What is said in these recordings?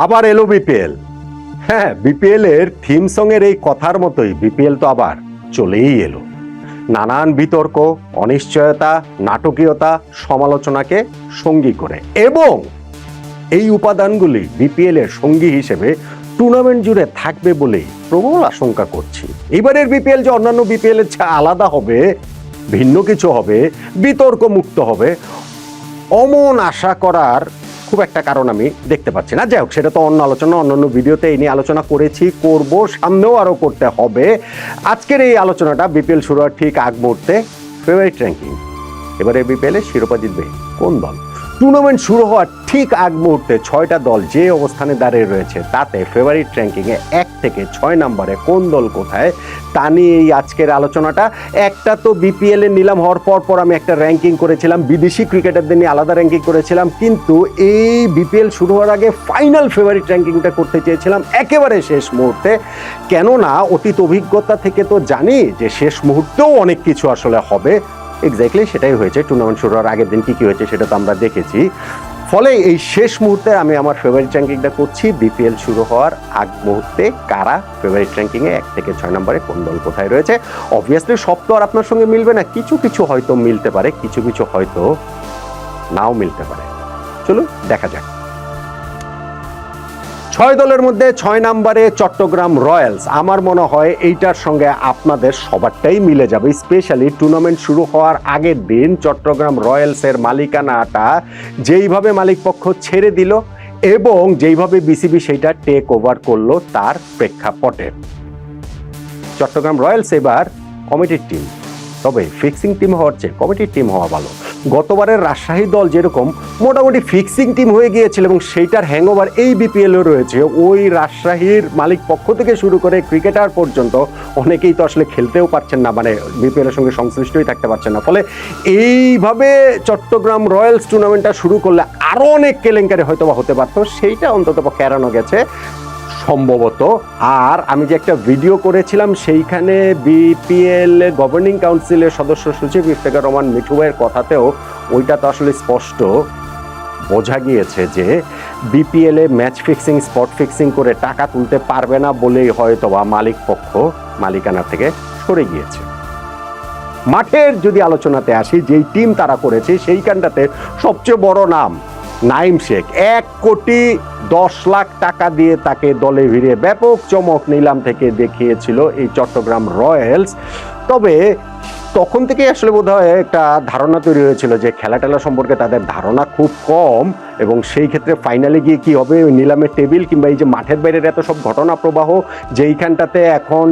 আবার এলো বিপিএল। হ্যাঁ, বিপিএল এর থিম সং এর এই কথার মতোই বিপিএল তো আবার চলেই এলো। নানান বিতর্ক, অনিশ্চয়তা, নাটকীয়তা, সমালোচনাকে সঙ্গী করে এবং এই উপাদানগুলি বিপিএল এর সঙ্গী হিসেবে টুর্নামেন্ট জুড়ে থাকবে বলেই প্রবল আশঙ্কা করছি। এবারের বিপিএল যে অন্যান্য বিপিএল এর চেয়ে আলাদা হবে, ভিন্ন কিছু হবে, বিতর্ক মুক্ত হবে, অমন আশা করার খুব একটা কারণ আমি দেখতে পাচ্ছি না। যাই হোক, সেটা তো অন্য আলোচনা, অন্যান্য ভিডিওতে এই নিয়ে আলোচনা করেছি, করব, সামনেও আরো করতে হবে। আজকের এই আলোচনাটা বিপিএল শুরু হওয়ার ঠিক আগ মুহূর্তে ফেভারিট র্যাঙ্কিং। এবারে বিপিএল এর শিরোপা জিতবে কোন দল? টুর্নামেন্ট শুরু হওয়ার ঠিক আগ মুহূর্তে 6টা দল যে অবস্থানে দাঁড়িয়ে রয়েছে তাতে ফেভারিট র্যাঙ্কিংয়ে 1 থেকে 6 নম্বরে কোন দল কোথায় তা নিয়ে এই আজকের আলোচনাটা। একটা তো বিপিএল এর নিলাম হওয়ার পর আমি একটা র্যাঙ্কিং করেছিলাম, বিদেশি ক্রিকেটারদের নিয়ে আলাদা র্যাঙ্কিং করেছিলাম, কিন্তু এই বিপিএল শুরু হওয়ার আগে ফাইনাল ফেভারিট র্যাঙ্কিংটা করতে চেয়েছিলাম একেবারে শেষ মুহূর্তে। কেননা অতীত অভিজ্ঞতা থেকে তো জানি যে শেষ মুহূর্তেও অনেক কিছু আসলে হবে। এক্স্যাক্টলি সেটাই হয়েছে। টুর্নামেন্ট শুরু হওয়ার আগের দিন কি হয়েছে সেটা তো আমরা দেখেছি। ফলে এই শেষ মুহূর্তে আমি আমার ফেভারিট র্যাঙ্কিংটা করছি বিপিএল শুরু হওয়ার আগ মুহূর্তে কারা ফেভারিট র্যাঙ্কিংয়ে 1 থেকে 6 নম্বরে কোন দল কোথায় রয়েছে। অবভিয়াসলি সব তো আর আপনার সঙ্গে মিলবে না, কিছু কিছু হয়তো মিলতে পারে, কিছু কিছু হয়তো নাও মিলতে পারে। চলুন দেখা যাক। 6 দলের মধ্যে 6 নম্বরে চট্টগ্রাম রয়্যালস। আমার মনে হয় এইটার সঙ্গে আপনাদের সবারটাই মিলে যাবে। স্পেশালি টুর্নামেন্ট শুরু হওয়ার আগের দিন চট্টগ্রাম রয়্যালসের মালিকানাটা যেইভাবে মালিকপক্ষ ছেড়ে দিল এবং যেইভাবে বিসিবি সেইটা টেক ওভার করলো তার প্রেক্ষাপটে চট্টগ্রাম রয়্যালস এবার কমিটির টিম, তবে ফিক্সিং টিম হওয়ার চেয়ে কমিটির টিম হওয়া ভালো। গতবারের রাজশাহী দল যেরকম মোটামুটি ফিক্সিং টিম হয়ে গিয়েছিল এবং সেইটার হ্যাংওভার এই বিপিএলও রয়েছে। ওই রাজশাহীর মালিক পক্ষ থেকে শুরু করে ক্রিকেটার পর্যন্ত অনেকেই তো আসলে খেলতেও পারছেন না, মানে বিপিএল এর সঙ্গে সংশ্লিষ্টই থাকতে পারছেন না। ফলে এইভাবে চট্টগ্রাম রয়্যালস টুর্নামেন্টটা শুরু করলে আরো অনেক কেলেঙ্কারি হয়তো বা হতে পারতো, সেইটা অন্তত পক্ষে এড়ানো গেছে সম্ভবত। আর আমি যে একটা ভিডিও করেছিলাম সেইখানে বিপিএল গভর্নিং কাউন্সিলের সদস্য সচিব ইফতেখার রহমান মিঠু ভাইয়ের কথাতেও ওইটা তো আসলে স্পষ্ট বোঝা গিয়েছে যে বিপিএল এ ম্যাচ ফিক্সিং, স্পট ফিক্সিং করে টাকা তুলতে পারবে না বলেই হয়তো বা মালিক পক্ষ মালিকানা থেকে সরে গিয়েছে। মাঠের যদি আলোচনাতে আসি, যেই টিম তারা করেছে সেইখানটাতে সবচেয়ে বড় নাম নাইম শেখ। 1,10,00,000 টাকা দিয়ে তাকে দলে ভিড়ে ব্যাপক চমক নিলাম থেকে দেখিয়েছিল এই চট্টগ্রাম রয়্যালস। তবে তখন থেকেই আসলে বোধহয় একটা ধারণা তৈরি হয়েছিল যে খেলা টেলা সম্পর্কে তাদের ধারণা খুব কম এবং সেই ক্ষেত্রে ফাইনালে গিয়ে কি হবে, ওই নিলামের টেবিল কিংবা এই যে মাঠের বাইরের এত সব ঘটনা প্রবাহ, যেইখানটাতে এখন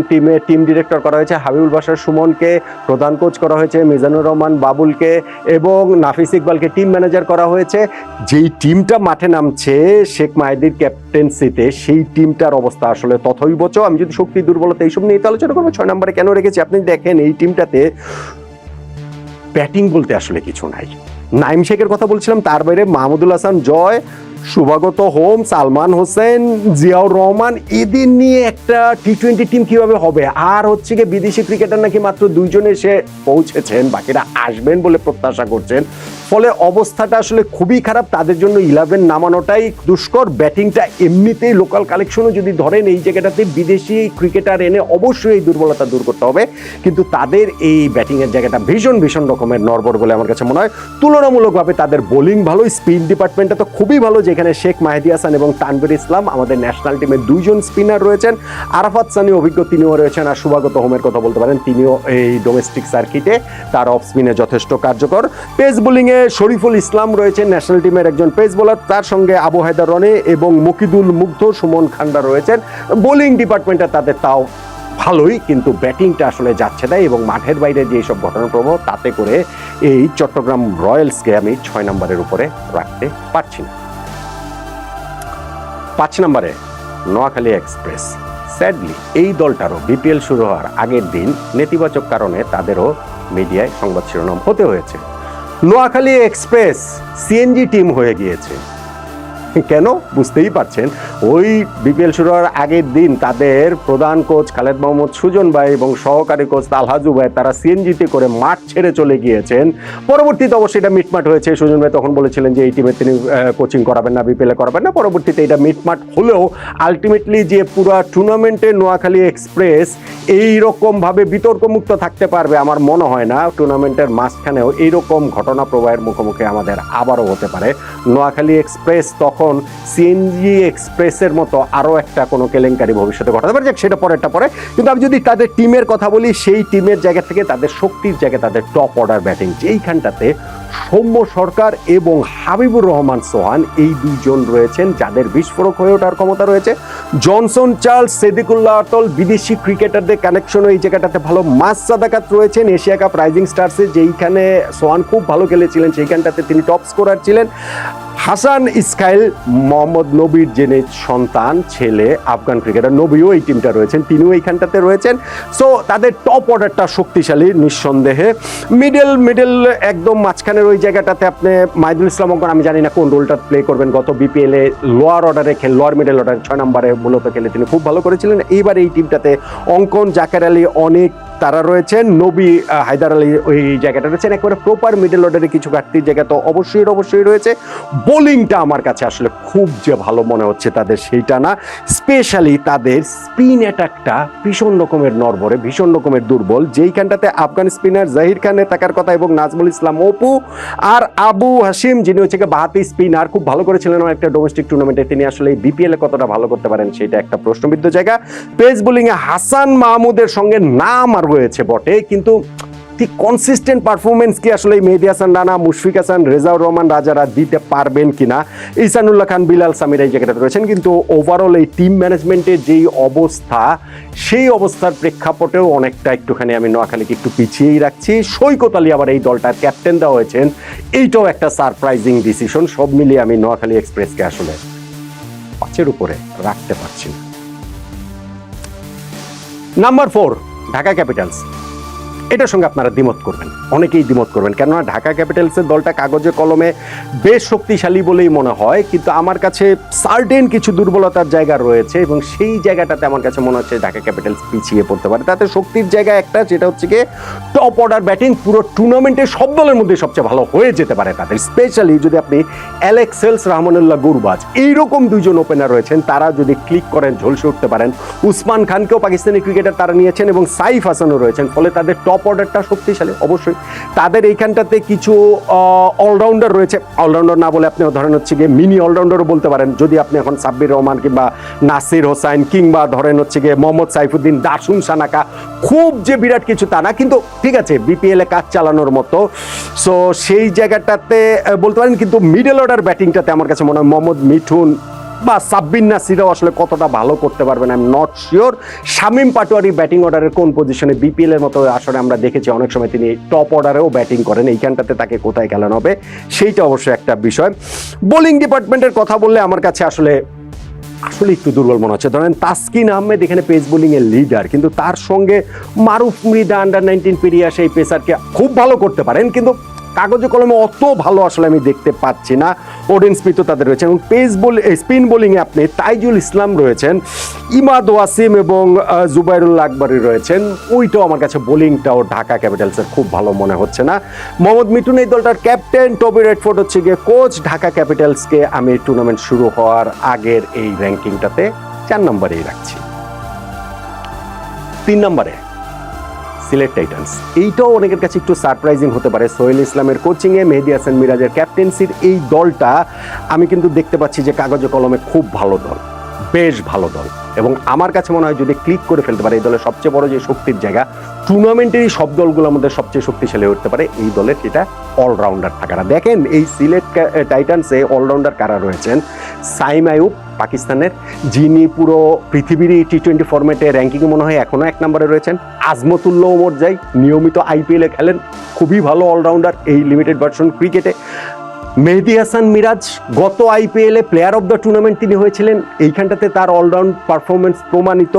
টিম ডিরেক্টর করা হয়েছে হাবিবুল বাশার সুমনকে, প্রধান কোচ করা হয়েছে মিজানুর রহমান বাবুলকে এবং নাফিস ইকবালকে টিম ম্যানেজার করা হয়েছে। যেই টিমটা মাঠে নামছে শেখ মাহিদির ক্যাপ্টেন্সিতে, সেই টিমটার অবস্থা আসলে তথৈবচ। আমি যদি শক্তি দুর্বলতা এইসব নিয়ে আলোচনা করবো, 6 নম্বরে কেন রেখেছি আপনি দেখেন, এই টিমটাতে ব্যাটিং বলতে আসলে কিছু নাই। নাইম শেখের কথা বলছিলাম, তার বাইরে মাহমুদুল হাসান জয়, শুভাগত হোম, সালমান হোসেন, জিয়াউর রহমান, এদের নিয়ে একটা টি-20 টিম কিভাবে হবে? আর হচ্ছে গিয়ে বিদেশি ক্রিকেটার নাকি মাত্র 2 জন এসে পৌঁছেছেন, বাকিরা আসবেন বলে প্রত্যাশা করছেন। ফলে অবস্থাটা আসলে খুবই খারাপ। তাদের জন্য 11 নামানোটাই দুষ্কর। ব্যাটিংটা এমনিতেই লোকাল কালেকশনও যদি ধরেন, এই জায়গাটাতে বিদেশি ক্রিকেটার এনে অবশ্যই এই দুর্বলতা দূর করতে হবে, কিন্তু তাদের এই ব্যাটিংয়ের জায়গাটা ভীষণ রকমের নড়বড় বলে আমার কাছে মনে হয়। তুলনামূলকভাবে তাদের বোলিং ভালো, স্পিন ডিপার্টমেন্টটা তো খুবই ভালো, যেখানে শেখ মাহেদী হাসান এবং তানভীর ইসলাম আমাদের ন্যাশনাল টিমে 2 জন স্পিনার রয়েছেন। আরাফাত সানি অভিজ্ঞ, তিনিও রয়েছেন। আর শুভাগত হোমের কথা বলতে পারেন, তিনিও এই ডোমেস্টিক সার্কিটে তার অফ স্পিনে যথেষ্ট কার্যকর। পেস বোলিংয়ে শরীফুল ইসলাম রয়েছেন ন্যাশনাল টিমের একজন পেস বোলার, তার সঙ্গে আবু হায়দার রনি এবং মুকিদুল মুগ্ধ, সুমন খান্ডা রয়েছেন। বোলিং ডিপার্টমেন্টে তাদের তাও ভালোই, কিন্তু ব্যাটিংটা আসলে যাচ্ছে না এবং মাঠের বাইরে যে সব ঘটনা প্রবাহ, তাতে করে এই চট্টগ্রাম রয়্যালসকে আমি 6 নম্বরের উপরে রাখতে পারছি না। 5 নম্বরে নোয়াখালী এক্সপ্রেস। স্যাডলি এই দলটারও বিপিএল শুরু হওয়ার আগের দিন নেতিবাচক কারণে তাদেরও মিডিয়ায় সংবাদ শিরোনাম হতে হয়েছে। নোয়াখালী এক্সপ্রেস সিএনজি টিম হয়ে গিয়েছে। কেন বুঝতেই পারছেন, ওই বিপিএল শুরু হওয়ার আগের দিন তাদের প্রধান কোচ খালেদ মোহাম্মদ সুজন ভাই এবং সহকারী কোচ তালহা জুবায়ের তারা সিএনজিতে করে মাঠ ছেড়ে চলে গিয়েছেন। পরবর্তীতে অবশ্যই এটা মিটমাট হয়েছে। সুজন ভাই তখন বলেছিলেন যে এই টিমে তিনি কোচিং করাবেন না, বিপিএল করাবেন না। পরবর্তীতে এটা মিটমাট হলেও আলটিমেটলি যে পুরো টুর্নামেন্টে নোয়াখালী এক্সপ্রেস এইরকমভাবে বিতর্কমুক্ত থাকতে পারবে আমার মনে হয় না। টুর্নামেন্টের মাঝখানেও এইরকম ঘটনা প্রবাহের মুখোমুখি আমাদের আবারও হতে পারে। নোয়াখালী এক্সপ্রেস তখন সিএনজি এক্সপ্রেসের মতো আরও একটা কোনো কেলেঙ্কারি ভবিষ্যতে ঘটাতে পারে, যাক সেটা পরেরটা পরে। কিন্তু আমি যদি তাদের টিমের কথা বলি, সেই টিমের জায়গা থেকে তাদের শক্তির জায়গায় তাদের টপ অর্ডার ব্যাটিং, যেইখানটাতে সৌম্য সরকার এবং হাবিবুর রহমান সোহান এই দুইজন রয়েছেন যাদের বিস্ফোরক হয়ে ওঠার ক্ষমতা রয়েছে। জনসন চার্লস, সেদিকুল্লাহ অটল, বিদেশি ক্রিকেটারদের কানেকশনও এই জায়গাটাতে ভালো। মাস সাদাকাত রয়েছেন এশিয়া কাপ রাইজিং স্টার্সে, যেইখানে সোহান খুব ভালো খেলেছিলেন, সেইখানটাতে তিনি টপ স্কোরার ছিলেন। হাসান ইসকাইল, মোহাম্মদ নবীর জেনে সন্তান ছেলে, আফগান ক্রিকেটার নবীও এই টিমটা রয়েছেন, তিনিও এইখানটাতে রয়েছেন। সো তাদের টপ অর্ডারটা শক্তিশালী নিঃসন্দেহে। মিডল একদম মাঝখানের ওই জায়গাটাতে আপনি মাহিদুল ইসলাম অঙ্কন, আমি জানি না কোন রোলটা প্লে করবেন, গত বিপিএলে লোয়ার অর্ডারে লোয়ার মিডল অর্ডার 6 নম্বরে মূলত খেলে তিনি খুব ভালো করেছিলেন। এইবার এই টিমটাতে অঙ্কন, জাকের আলী, অনেক তারা রয়েছেন, নবী, হায়দার আলী ওই জায়গাটা রয়েছেন। একেবারে প্রপার মিডল অর্ডারে কিছু ঘাটতির জায়গা তো অবশ্যই রয়েছে। বোলিংটা আমার কাছে আসলে খুব যে ভালো মনে হচ্ছে তাদের সেইটা না, স্পেশালি তাদের স্পিন অ্যাটাকটা ভীষণ রকমের নড়বড়ে, ভীষণ রকমের দুর্বল। যেইখানটাতে আফগান স্পিনার জাহির খানের থাকার কথা এবং নাজমুল ইসলাম অপু আর আবু হাসিম, যিনি হচ্ছে বাহাতি স্পিনার, খুব ভালো করেছিলেন একটা ডোমেস্টিক টুর্নামেন্টে, তিনি আসলে বিপিএল এ কতটা ভালো করতে পারেন সেটা একটা প্রশ্নবিদ্ধ জায়গা। পেস বোলিংয়ে হাসান মাহমুদের সঙ্গে নাম আর রয়েছে বটে, কিন্তু ঠিক কনসিস্টেন্ট পারফরমেন্স কি আসলে মেহেদী হাসান রানা, মুশফিক হাসান, রেজাউর রহমান রাজারা দিতে পারবেন কিনা? ইহসানুল্লাহ খান, বিলাল সামির এই জায়গাটাতে রয়েছেন। কিন্তু ওভারঅল এই টিম ম্যানেজমেন্টের যেই অবস্থা, সেই অবস্থার প্রেক্ষাপটেও অনেকটা একটুখানি আমি নোয়াখালীকে একটু পিছিয়েই রাখছি। সৈকত আলী আবার এই দলটার ক্যাপ্টেন দেওয়া হয়েছেন, এইটাও একটা সারপ্রাইজিং ডিসিশন। সব মিলিয়ে আমি নোয়াখালী এক্সপ্রেসকে আসলে 5-এর উপরে রাখতে পারছি না। Number 4 Dhaka Capitals. এটার সঙ্গে আপনারা দ্বিমত করবেন, অনেকেই দ্বিমত করবেন, কেননা ঢাকা ক্যাপিটালসের দলটা কাগজে কলমে বেশ শক্তিশালী বলেই মনে হয়, কিন্তু আমার কাছে সার্টেন কিছু দুর্বলতার জায়গা রয়েছে এবং সেই জায়গাটাতে আমার কাছে মনে হচ্ছে ঢাকা ক্যাপিটালস পিছিয়ে পড়তে পারে। তাতে শক্তির জায়গা একটা, যেটা হচ্ছে গিয়ে টপ অর্ডার ব্যাটিং পুরো টুর্নামেন্টে সব দলের মধ্যে সবচেয়ে ভালো হয়ে যেতে পারে তাদের। স্পেশালি যদি আপনি অ্যালেক্স হেলস, রহমানুল্লাহ গুরবাজ, এইরকম দুইজন ওপেনার রয়েছেন, তারা যদি ক্লিক করেন ঝলসে উঠতে পারেন। উসমান খানকেও পাকিস্তানি ক্রিকেটার তারা নিয়েছেন এবং সাইফ হাসানও রয়েছেন, ফলে তাদের টপ অর্ডারটা শক্তিশালী। অবশ্যই তাদের এইখানটাতে কিছু অলরাউন্ডার রয়েছে, অলরাউন্ডার না বলে আপনি ধরেন হচ্ছে গিয়ে মিনি অলরাউন্ডারও বলতে পারেন, যদি আপনি এখন সাব্বির রহমান কিংবা নাসির হোসাইন কিংবা ধরেন হচ্ছে গিয়ে মোহাম্মদ সাইফুদ্দিন, দাসুন সানাকা, খুব যে বিরাট কিছু তা না, কিন্তু ঠিক আছে বিপিএল এ কাজ চালানোর মতো। সো সেই জায়গাটাতে বলতে পারেন, কিন্তু মিডল অর্ডার ব্যাটিংটাতে আমার কাছে মনে হয় মোহাম্মদ মিঠুন বা সাব্বির নাসিরও আসলে কতটা ভালো করতে পারবেন I am not sure. Shamim Patwari batting অর্ডারের কোন পজিশনে? বিপিএল এর মতো আসলে আমরা দেখেছি অনেক সময় তিনি টপ অর্ডারেও ব্যাটিং করেন, এইখানটাতে তাকে কোথায় খেলানো হবে সেইটা অবশ্যই একটা বিষয়। বোলিং ডিপার্টমেন্টের কথা বললে আমার কাছে আসলে একটু দুর্বল মনে হচ্ছে। ধরেন তাসকিন আহমেদ এখানে পেস বোলিং এর লিডার, কিন্তু তার সঙ্গে মারুফ মৃদা আন্ডার-19 পেরিয়ে আসে এই পেসারকে খুব ভালো করতে পারেন, কিন্তু কাগজে কলমে অত ভালো আসলে আমি দেখতে পাচ্ছি না। ওডেন স্মিথও তাদের রয়েছেন এবং স্পিন বোলিংয়ে আপনি তাইজুল ইসলাম রয়েছেন, ইমাদ ওয়াসিম এবং জুবাইরুল্লাহ আকবরী রয়েছেন। ওইটাও আমার কাছে বোলিংটাও ঢাকা ক্যাপিটালসের খুব ভালো মনে হচ্ছে না। মোহাম্মদ মিঠুন এই দলটার ক্যাপ্টেন, টবি রেডফোর্ড হচ্ছে গিয়ে কোচ। ঢাকা ক্যাপিটালসকে আমি টুর্নামেন্ট শুরু হওয়ার আগের এই র্যাঙ্কিংটাতে 4 নম্বরেই রাখছি। 3 নম্বরে সিলেট টাইটান্স। এইটাও অনেকের কাছে একটু সারপ্রাইজিং হতে পারে। সোহেল ইসলামের কোচিংয়ে, মেহেদী হাসান মিরাজের ক্যাপ্টেন্সির এই দলটা আমি কিন্তু দেখতে পাচ্ছি যে কাগজে কলমে খুব ভালো দল, বেশ ভালো দল, এবং আমার কাছে মনে হয় যদি ক্লিক করে ফেলতে পারে এই দলের সবচেয়ে বড় যে শক্তির জায়গা, টুর্নামেন্টেরই সব দলগুলোর মধ্যে সবচেয়ে শক্তিশালী উঠতে পারে এই দলের, সেটা অলরাউন্ডার থাকাটা। দেখেন এই সিলেট টাইটান্সে অলরাউন্ডার কারা রয়েছেন? সাইম আয়ুব পাকিস্তানের, যিনি পুরো পৃথিবীর টি-20 ফরম্যাটে র্যাঙ্কিংয়ে মনে হয় এখনও 1 নম্বরে রয়েছেন। আজমতুল্লাহ ওমর জাই নিয়মিত আইপিএলে খেলেন, খুবই ভালো অলরাউন্ডার এই লিমিটেড ভার্সন ক্রিকেটে। মেহেদী হাসান মিরাজ গত আইপিএলে প্লেয়ার অফ দ্য টুর্নামেন্ট তিনি হয়েছিলেন, এইখানটাতে তার অলরাউন্ড পারফরমেন্স প্রমাণিত।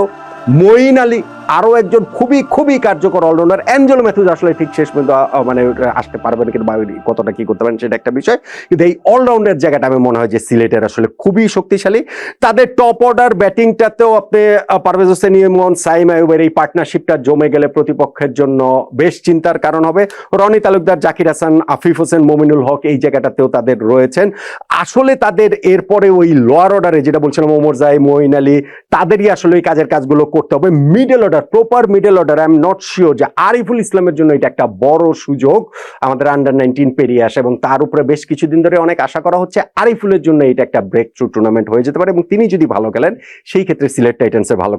মঈন আলী আরো একজন খুবই খুবই কার্যকর অলরাউন্ডার অ্যাঞ্জেলো ম্যাথিউস আসলে ঠিক শেষ পর্যন্ত মানে আসতে পারবেন কিংবা কতটা কি করতে পারেন সেটা একটা বিষয়, কিন্তু এই অলরাউন্ডার জায়গাটা আমি মনে হয় যে সিলেটের আসলে খুবই শক্তিশালী। তাদের টপ অর্ডার ব্যাটিংটাতেও আপনি পারভেজ হোসেন ইমন, সাইম আইয়ুবের এই পার্টনারশিপটা জমে গেলে প্রতিপক্ষের জন্য বেশ চিন্তার কারণ হবে। রনি তালুকদার, জাকির হাসান, আফিফ হোসেন, মমিনুল হক এই জায়গাটাতেও তাদের রয়েছেন। আসলে তাদের এরপরে ওই লোয়ার অর্ডারে যেটা বলছিলাম ওমর জাই, মঈন আলী, তাদেরই আসলে এই কাজের কাজগুলো করতে হবে। Middle order, proper middle order, I am not sure যে আরিফুল ইসলামের জন্য এটা একটা বড় সুযোগ আমাদের আন্ডার-19 পেরিয়ে আসে, এবং তার উপরে বেশ কিছুদিন ধরে অনেক আশা করা হচ্ছে আরিফুলের জন্য এটা একটা ব্রেক থ্রু টুর্নামেন্ট হয়ে যেতে পারে, এবং তিনি যদি ভালো খেলেন সেই ক্ষেত্রে সিলেট টাইটান্সের ভালো